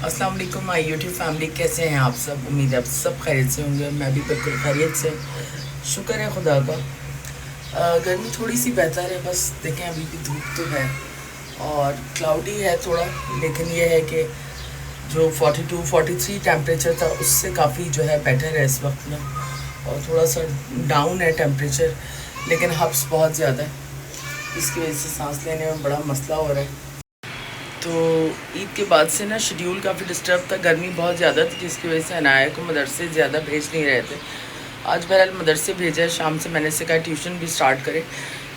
अस्सलाम वालेकुम my YouTube family, कैसे हैं आप सब। उम्मीद है आप सब खैरियत से होंगे। मैं भी बिल्कुल खैरियत से, शुक्र है खुदा का। गर्मी थोड़ी सी बेहतर है, बस देखें अभी भी धूप तो है और क्लाउडी है थोड़ा, लेकिन ये है कि जो 42-43 टेम्परेचर था उससे काफ़ी जो है बेटर है इस वक्त में, और थोड़ा सा डाउन है टेम्परेचर, लेकिन हब्स बहुत ज़्यादा है, इसकी वजह से सांस लेने में बड़ा मसला हो रहा है। तो ईद के बाद से ना शेड्यूल काफ़ी डिस्टर्ब था, गर्मी बहुत ज़्यादा थी, जिसकी वजह से अनाया को मदरसे ज़्यादा भेज नहीं रहे थे। आज बहरहाल मदरसे भेजा है, शाम से मैंने से कहा ट्यूशन भी स्टार्ट करे,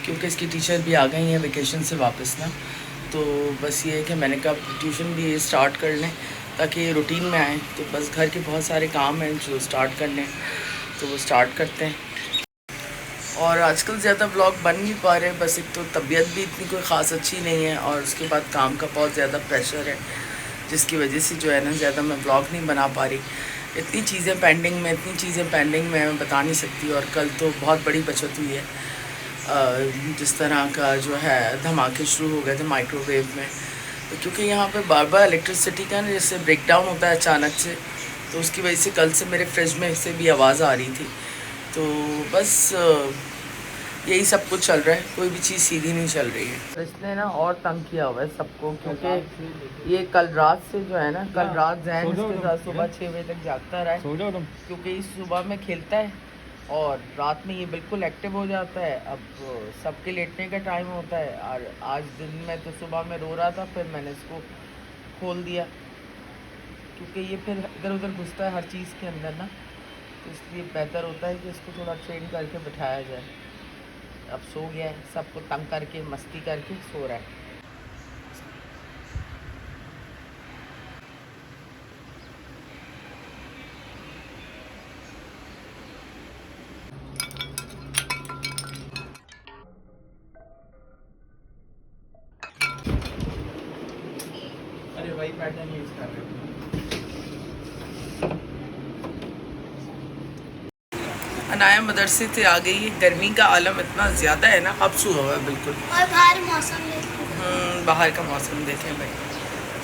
क्योंकि इसकी टीचर भी आ गई हैं वेकेशन से वापस ना। तो बस ये है कि मैंने कहा ट्यूशन भी स्टार्ट कर लें ताकि रूटीन में आएँ। तो बस घर के बहुत सारे काम हैं जो स्टार्ट करने, तो वो स्टार्ट करते हैं। और आजकल ज़्यादा व्लॉग बन नहीं पा रहे, बस एक तो तबीयत भी इतनी कोई ख़ास अच्छी नहीं है, और उसके बाद काम का बहुत ज़्यादा प्रेशर है, जिसकी वजह से जो है ना ज़्यादा मैं व्लॉग नहीं बना पा रही। इतनी चीज़ें पेंडिंग में मैं बता नहीं सकती। और कल तो बहुत बड़ी बचत हुई है, जिस तरह का जो है धमाके शुरू हो गए थे माइक्रोवेव में, तो क्योंकि यहाँ पर बार बार इलेक्ट्रिसिटी का ना जैसे ब्रेक डाउन होता है अचानक से, तो उसकी वजह से कल से मेरे फ्रिज में से भी आवाज़ आ रही थी। तो बस यही सब कुछ चल रहा है, कोई भी चीज़ सीधी नहीं चल रही है। इसने ना और तंग किया हुआ है सबको, क्योंकि ये कल रात से जो है ना, कल रात जैन इसके साथ सुबह 6 बजे तक जागता रहा है, क्योंकि इस सुबह में खेलता है और रात में ये बिल्कुल एक्टिव हो जाता है। अब सबके लेटने का टाइम होता है, और आज दिन में तो सुबह में रो रहा था, फिर मैंने इसको खोल दिया, क्योंकि ये फिर इधर उधर घुसता है हर चीज़ के अंदर ना, तो इसलिए बेहतर होता है कि इसको थोड़ा ट्रेन करके बिठाया जाए। अब सो गया है, सबको तंग करके मस्ती करके सो रहा है। अरे वही पैटर्न यूज़ कर रहे हो। अनाया मदरसे से आ गई है, गर्मी का आलम इतना ज़्यादा है ना, हब्स हुआ हुआ है बिल्कुल। और बाहर मौसम देखें। बाहर का मौसम देखें भाई,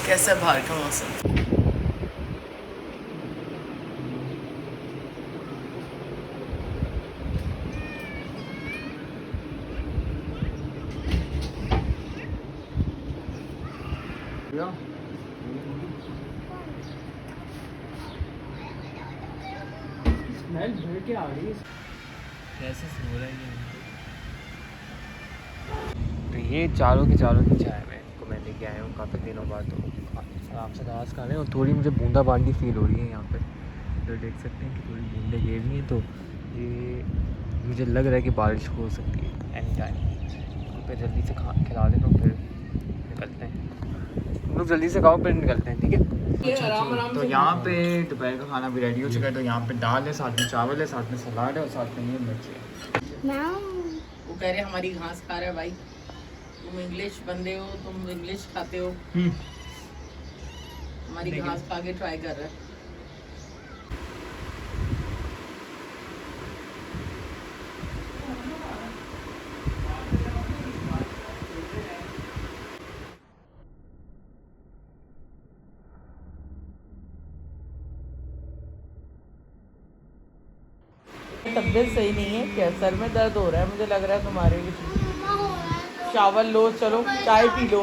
कैसा है बाहर का मौसम। कैसे सो रहा है तो ये चारों के चारों नीचे आए हुए हैं, इनको मैं लेके आया हूँ काफ़ी दिनों बाद। तो आराम से घास खा रहे हैं, और थोड़ी मुझे बूंदाबांदी फील हो रही है यहाँ पे, तो देख सकते हैं कि थोड़ी बूंदें गिर रही हैं। तो ये मुझे लग रहा है कि बारिश हो सकती है एनी टाइम। उनको जल्दी से खिला दें, तो फिर निकलते हैं। हम लोग जल्दी से खाओ फिर निकलते हैं, ठीक है। तो यहाँ पे दोपहर का खाना भी रेडी हो चुका है। तो यहाँ पे दाल है, साथ में चावल है, साथ में सलाद है, और साथ में ये मिर्ची है। वो कह रहे हमारी घास खा रहा है भाई, तुम इंग्लिश बंदे हो, तुम इंग्लिश खाते हो, हमारी घास खा के ट्राई कर रहा है। तबीयत सही नहीं है क्या, सर में दर्द हो रहा है, मुझे लग रहा है तुम्हारे भी। चावल लो, चलो चाय पी लो,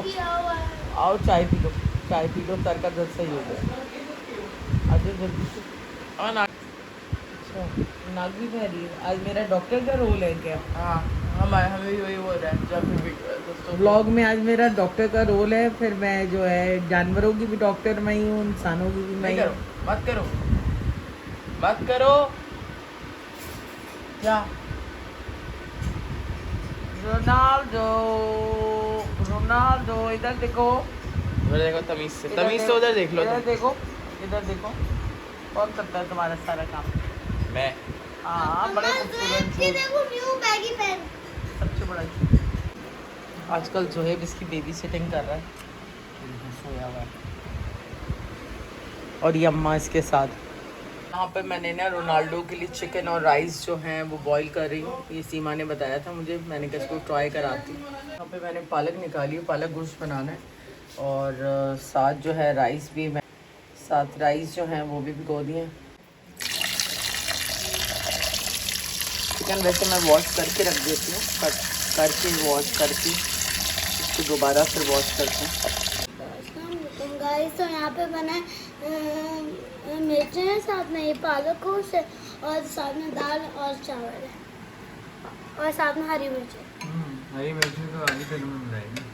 आओ चाय पी लो, चाय पी लो, सर का दर्द सही हो गया। आज जल्दी से। हाँ नाक, अच्छा नाक भी बह रही है। आज मेरा डॉक्टर का रोल है क्या? हाँ हमें वही हो रहा है जब ब्लॉग में। आज मेरा डॉक्टर का रोल है, फिर मैं जो है जानवरों की भी डॉक्टर मैं ही हूँ, इंसानों की भी मैं ही हूँ। मत करो मत करो क्या। रोनाल्डो रोनाल्डो इधर देखो, उधर देखो तमीज़ से, तमीज़ से उधर देख लो। इधर देखो, इधर देखो, कौन करता है तुम्हारा सारा काम? मैं। हाँ बड़े खूबसूरत ये देखो न्यू बैगी पेन। सबसे बड़ा आजकल जोहेब इसकी बेबी सिटिंग कर रहा है, सोया हुआ है, और ये अम्मा इसके साथ। यहाँ पे मैंने ना रोनाल्डो के लिए चिकन और राइस जो हैं वो बॉईल कर रही हूँ। ये सीमा ने बताया था मुझे, मैंने कहा इसको ट्राई कराती हूँ। यहाँ पे मैंने पालक निकाली है, पालक गोश्त बनाना है, और साथ जो है राइस भी मैं साथ राइस जो हैं वो भी भिगो दिए। चिकन वैसे मैं वॉश करके रख देती हूँ, कट करके वॉश करके इसको दोबारा फिर वॉश करते हैं। तुम गाइस तो यहाँ पे बना मिर्चें हैं, साथ में ये पालक गोश्त है और साथ में दाल और चावल है और साथ में हरी मिर्च है। हरी मिर्ची तो आधी फिल्म में बनाएगी।